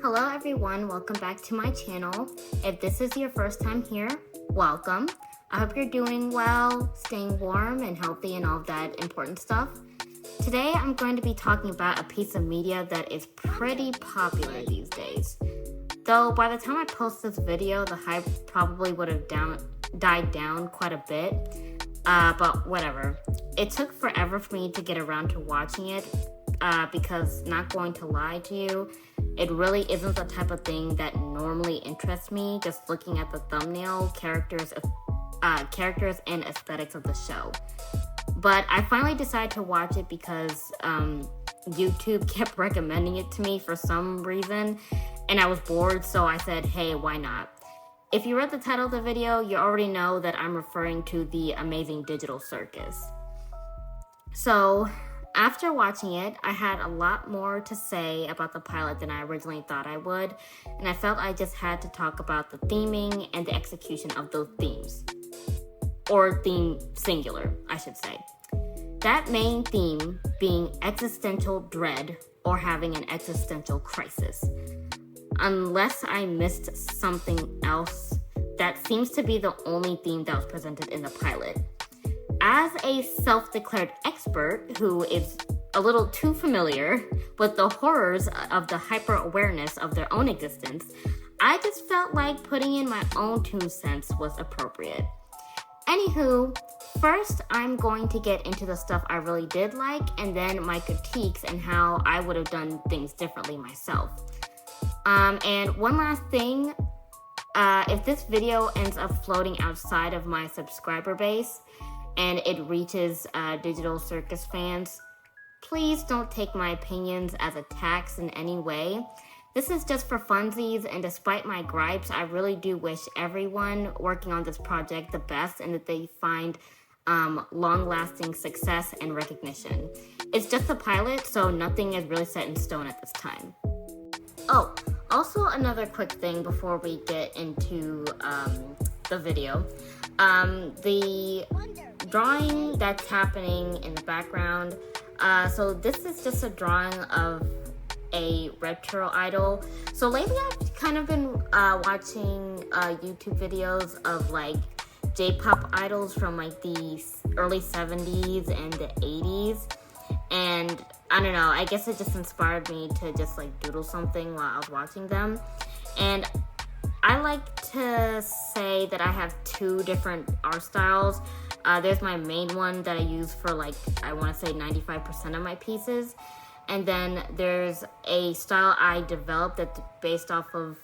Hello everyone, welcome back to my channel. If this is your first time here, welcome. I hope you're doing well, staying warm and healthy and all of that important stuff. Today I'm going to be talking about a piece of media that is pretty popular these days. Though by the time I post this video, the hype probably would have died down quite a bit. But whatever. It took forever for me to get around to watching it because, not going to lie to you, it really isn't the type of thing that normally interests me, just looking at the thumbnail, characters and aesthetics of the show. But I finally decided to watch it because YouTube kept recommending it to me for some reason, and I was bored, so I said, hey, why not? If you read the title of the video, you already know that I'm referring to the Amazing Digital Circus. So, after watching it, I had a lot more to say about the pilot than I originally thought I would, and I felt I just had to talk about the theming and the execution of those themes. Or theme singular, I should say. That main theme being existential dread or having an existential crisis. Unless I missed something else, that seems to be the only theme that was presented in the pilot. As a self-declared expert who is a little too familiar with the horrors of the hyper-awareness of their own existence, I just felt like putting in my own 2 cents was appropriate. Anywho, first I'm going to get into the stuff I really did like, and then my critiques and how I would have done things differently myself. And one last thing, if this video ends up floating outside of my subscriber base and it reaches Digital Circus fans, please don't take my opinions as attacks in any way. This is just for funsies, and despite my gripes, I really do wish everyone working on this project the best and that they find long-lasting success and recognition. It's just a pilot, so nothing is really set in stone at this time. Oh, also another quick thing before we get into the video. The drawing that's happening in the background, so this is just a drawing of a retro idol. So lately I've kind of been watching YouTube videos of like J-pop idols from like the early 70s and the 80s, and I don't know, I guess it just inspired me to just like doodle something while I was watching them. And I like to say that I have 2 different art styles. There's my main one that I use for like, I want to say 95% of my pieces. And then there's a style I developed that's based off of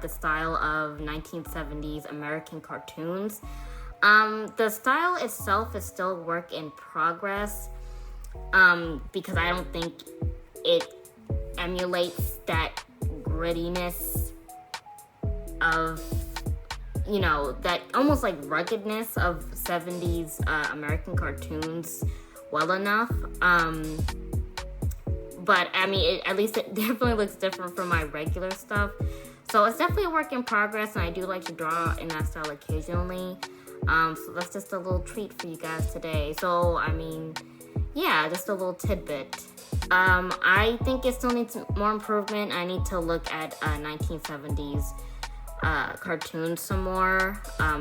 the style of 1970s American cartoons. The style itself is still a work in progress because I don't think it emulates that grittiness of, you know, that almost like ruggedness of 70s American cartoons well enough. But I mean, at least it definitely looks different from my regular stuff. So it's definitely a work in progress, and I do like to draw in that style occasionally. So that's just a little treat for you guys today. So, I mean, yeah, just a little tidbit. I think it still needs more improvement. I need to look at 1970s cartoons some more.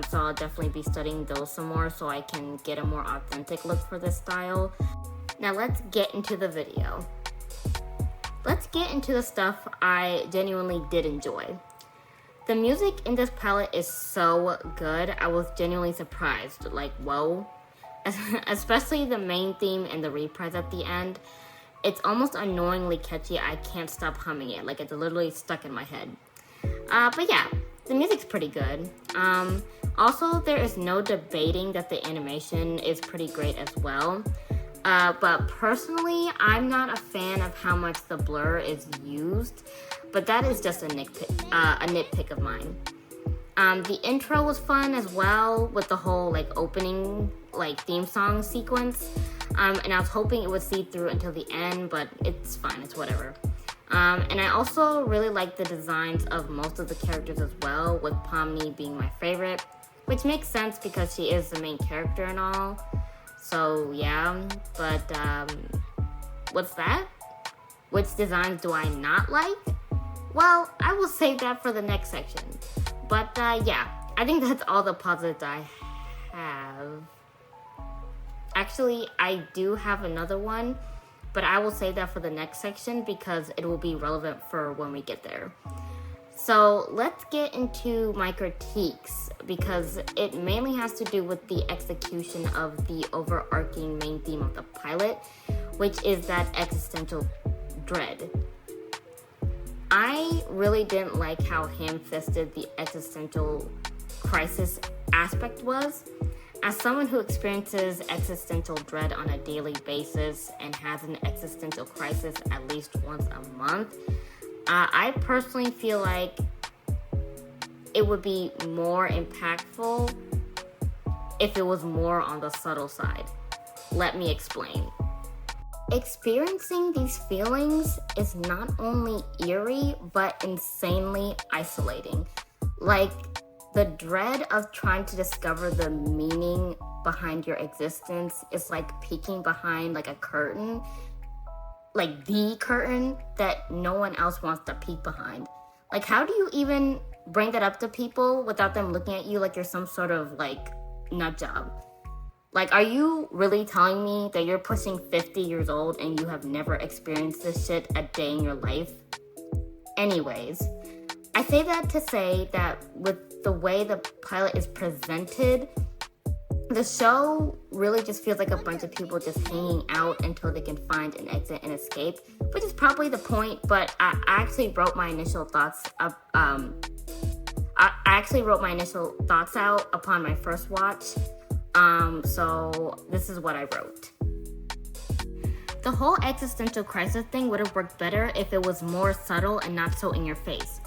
So I'll definitely be studying those some more so I can get a more authentic look for this style. Now let's get into the video. Let's get into the stuff I genuinely did enjoy. The music in this palette is so good, I was genuinely surprised, like whoa. Especially the main theme and the reprise at the end. It's almost annoyingly catchy, I can't stop humming it, like it's literally stuck in my head. But yeah, the music's pretty good. Also, there is no debating that the animation is pretty great as well. But personally, I'm not a fan of how much the blur is used, but that is just a nitpick of mine. The intro was fun as well with the whole like opening like theme song sequence, and I was hoping it would see through until the end, but it's fine, it's whatever. And I also really like the designs of most of the characters as well, with Pomni being my favorite, which makes sense because she is the main character and all. So yeah, but what's that? Which designs do I not like? Well, I will save that for the next section. But yeah, I think that's all the positives I have. Actually, I do have another one, but I will save that for the next section because it will be relevant for when we get there. So let's get into my critiques because it mainly has to do with the execution of the overarching main theme of the pilot, which is that existential dread. I really didn't like how ham-fisted the existential crisis aspect was. As someone who experiences existential dread on a daily basis and has an existential crisis at least once a month, I personally feel like it would be more impactful if it was more on the subtle side. Let me explain. Experiencing these feelings is not only eerie, but insanely isolating. Like, the dread of trying to discover the meaning behind your existence is like peeking behind like a curtain, like the curtain that no one else wants to peek behind. Like, how do you even bring that up to people without them looking at you like you're some sort of like nut job? Like, are you really telling me that you're pushing 50 years old and you have never experienced this shit a day in your life? Anyways, I say that to say that with the way the pilot is presented, the show really just feels like a bunch of people just hanging out until they can find an exit and escape, which is probably the point, but I actually wrote my initial thoughts out upon my first watch. So this is what I wrote. The whole existential crisis thing would have worked better if it was more subtle and not so in your face.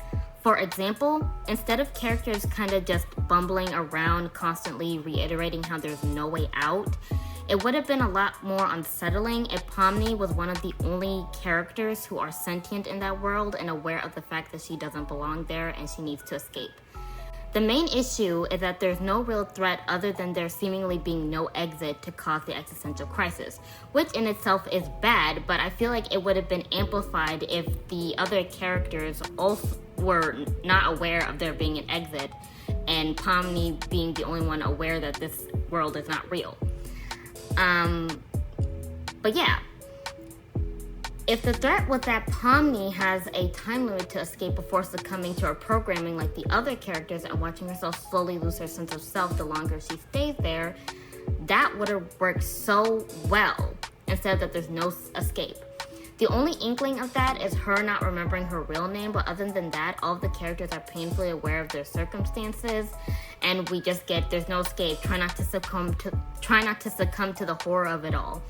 For example, instead of characters kind of just bumbling around constantly reiterating how there's no way out, it would have been a lot more unsettling if Pomni was one of the only characters who are sentient in that world and aware of the fact that she doesn't belong there and she needs to escape. The main issue is that there's no real threat other than there seemingly being no exit to cause the existential crisis, which in itself is bad, but I feel like it would have been amplified if the other characters also were not aware of there being an exit and Pomni being the only one aware that this world is not real. But yeah. If the threat was that Pomni has a time limit to escape before succumbing to her programming like the other characters and watching herself slowly lose her sense of self the longer she stays there, that would have worked so well instead that there's no escape. The only inkling of that is her not remembering her real name, but other than that, all of the characters are painfully aware of their circumstances, and we just get there's no escape. Try not to succumb to the horror of it all.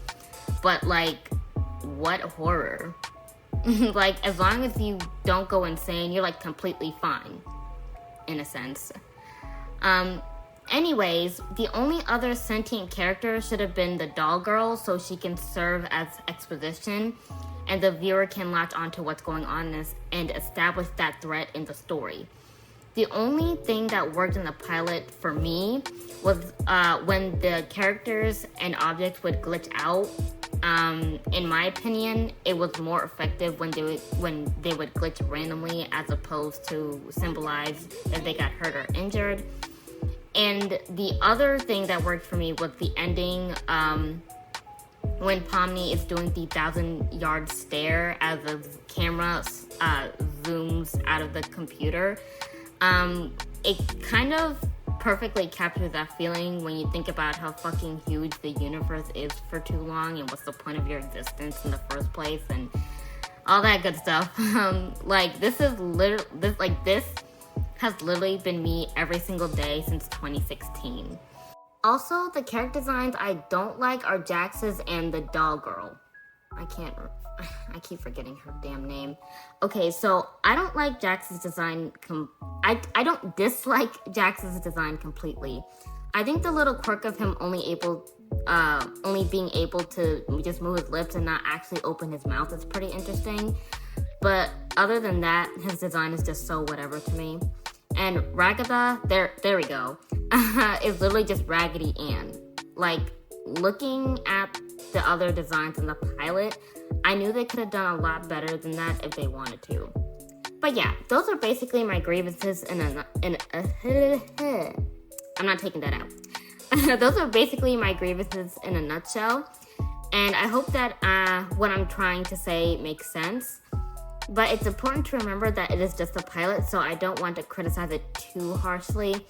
But like, what horror? Like, as long as you don't go insane, you're like completely fine, in a sense. Anyways, the only other sentient character should have been the doll girl, so she can serve as exposition and the viewer can latch onto what's going on and establish that threat in the story. The only thing that worked in the pilot for me was when the characters and objects would glitch out. In my opinion, it was more effective when they would glitch randomly as opposed to symbolize if they got hurt or injured. And the other thing that worked for me was the ending, when Pomni is doing the 1,000-yard stare as the camera zooms out of the computer. It kind of perfectly captures that feeling when you think about how fucking huge the universe is for too long and what's the point of your existence in the first place and all that good stuff. This has literally been me every single day since 2016. Also, the character designs I don't like are Jax's and the doll girl. I keep forgetting her damn name. Okay, so I don't like Jax's design. I don't dislike Jax's design completely. I think the little quirk of him only being able to just move his lips and not actually open his mouth is pretty interesting. But other than that, his design is just so whatever to me. And Ragatha, there we go. It's literally just Raggedy Ann. Like, looking at the other designs in the pilot, I knew they could have done a lot better than that if they wanted to. But yeah, those are basically my grievances I'm not taking that out. Those are basically my grievances in a nutshell. And I hope that what I'm trying to say makes sense. But it's important to remember that it is just a pilot, so I don't want to criticize it too harshly.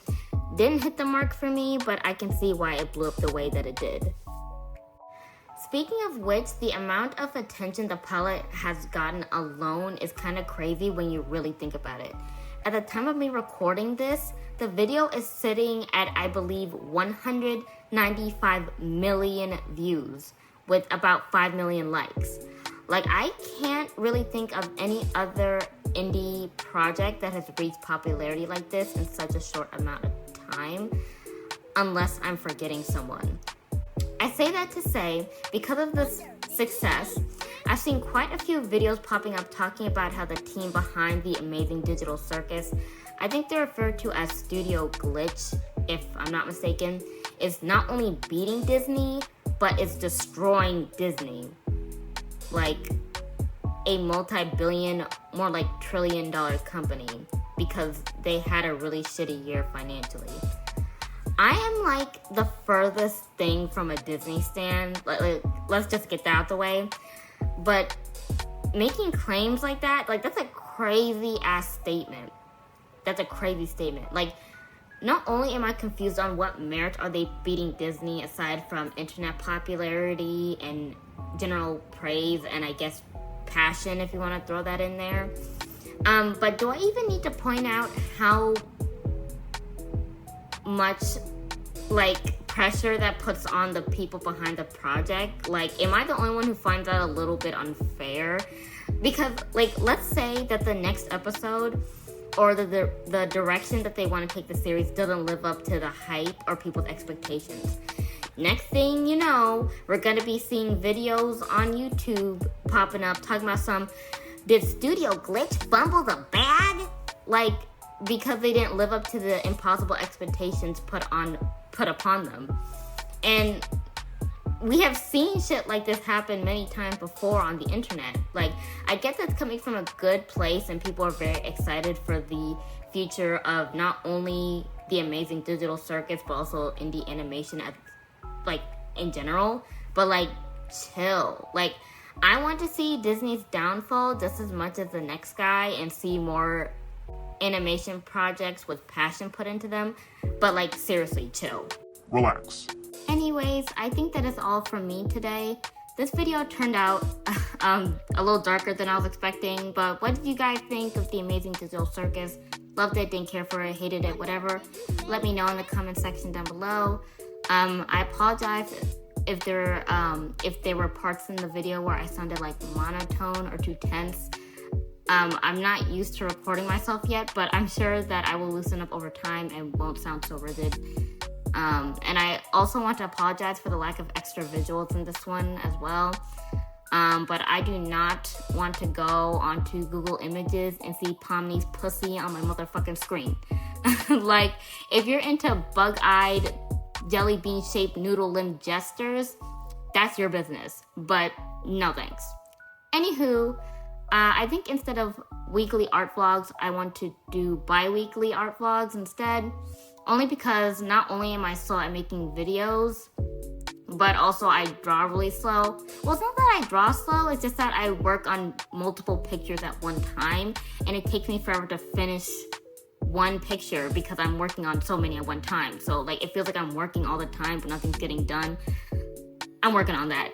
Didn't hit the mark for me, but I can see why it blew up the way that it did. Speaking of which, the amount of attention the pilot has gotten alone is kind of crazy when you really think about it. At the time of me recording this, the video is sitting at, I believe, 195 million views with about 5 million likes. Like, I can't really think of any other indie project that has reached popularity like this in such a short amount of time, unless I'm forgetting someone. I say that to say, because of this success, I've seen quite a few videos popping up talking about how the team behind the Amazing Digital Circus, I think they're referred to as Studio Glitch, if I'm not mistaken, is not only beating Disney, but it's destroying Disney. Like a multi-billion, more like trillion-dollar company, because they had a really shitty year financially. I am like the furthest thing from a Disney stan. Let's just get that out the way. But making claims like that, like, that's a crazy ass statement. That's a crazy statement. Like, not only am I confused on what merit are they beating Disney aside from internet popularity and general praise and I guess passion, if you want to throw that in there. But do I even need to point out how much like pressure that puts on the people behind the project? Like, am I the only one who finds that a little bit unfair? Because, like, let's say that the next episode or the direction that they want to take the series doesn't live up to the hype or people's expectations. Next thing you know, we're gonna be seeing videos on YouTube popping up talking about did Studio Glitch fumble the bag? Like, because they didn't live up to the impossible expectations put upon them. And we have seen shit like this happen many times before on the internet. Like, I get that's coming from a good place and people are very excited for the future of not only the Amazing Digital Circus, but also indie animation like in general. But like, chill. Like, I want to see Disney's downfall just as much as the next guy and see more animation projects with passion put into them. But like, seriously, chill. Relax. Anyways, I think that is all from me today. This video turned out a little darker than I was expecting, but what did you guys think of the Amazing Digital Circus? Loved it, didn't care for it, hated it, whatever. Let me know in the comment section down below. I apologize if there were parts in the video where I sounded like monotone or too tense. I'm not used to recording myself yet, but I'm sure that I will loosen up over time and won't sound so rigid. And I also want to apologize for the lack of extra visuals in this one as well. But I do not want to go onto Google Images and see Pomni's pussy on my motherfucking screen. Like, if you're into bug-eyed, jelly bean-shaped noodle limb gestures, that's your business. But no thanks. Anywho, I think instead of weekly art vlogs, I want to do bi-weekly art vlogs instead. Only because not only am I slow at making videos, but also I draw really slow. Well, it's not that I draw slow, it's just that I work on multiple pictures at one time, and it takes me forever to finish one picture because I'm working on so many at one time. So like, it feels like I'm working all the time, but nothing's getting done. I'm working on that.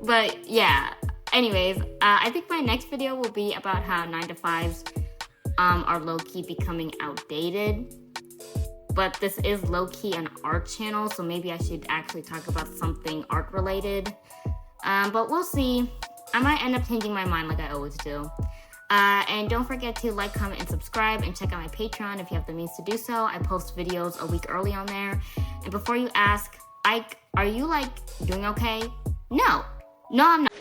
But yeah, anyways, I think my next video will be about how 9-to-5s are low-key becoming outdated. But this is low-key an art channel, so maybe I should actually talk about something art-related. But we'll see. I might end up changing my mind like I always do. And don't forget to like, comment, and subscribe, and check out my Patreon if you have the means to do so. I post videos a week early on there. And before you ask, Ike, are you, like, doing okay? No. No, I'm not.